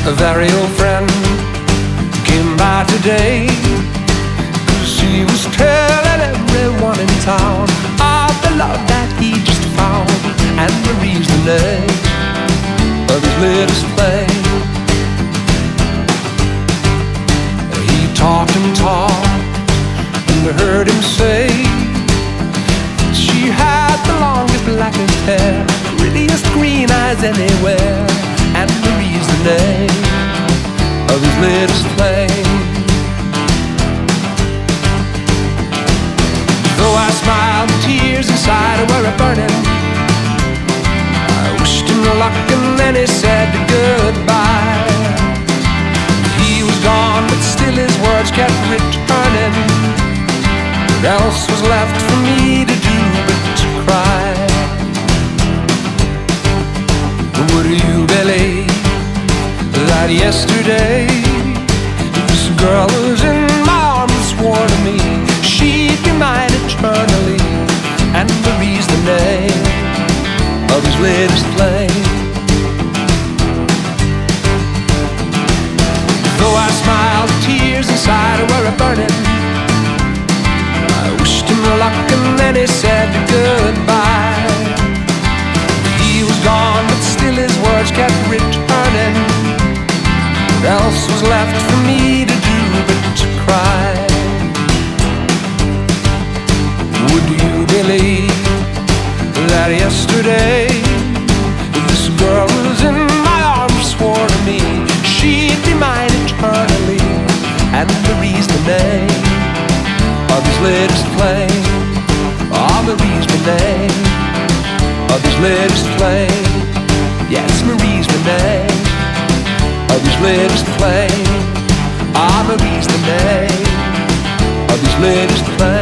A very old friend came by today, 'cause he was telling everyone in town of the love that he just found. And Marie's the name of his latest play. He talked and talked, and I heard him say she had the longest, blackest hair, prettiest green eyes anywhere. And Marie's the name of his latest play. Though I smiled, the tears inside were burning. I wished him luck and then he said goodbye. He was gone, but still his words kept returning. What else was left for me to do but to cry? Would you believe that yesterday this girl was in my arms, swore to me she'd be mine eternally? And Marie's the name of his latest play. Though I smiled, the tears inside were burning. I wished him luck and then he said goodbye. He was gone, but still his words kept returning. What else was left for me to do but to cry? Would you believe that yesterday this girl was in my arms, swore to me she'd be mine eternally? And Marie's the name of his latest play. Oh, Marie's the name of his latest play. Yes, Marie's the name of his latest play. Ah, Marie's the name of his latest play.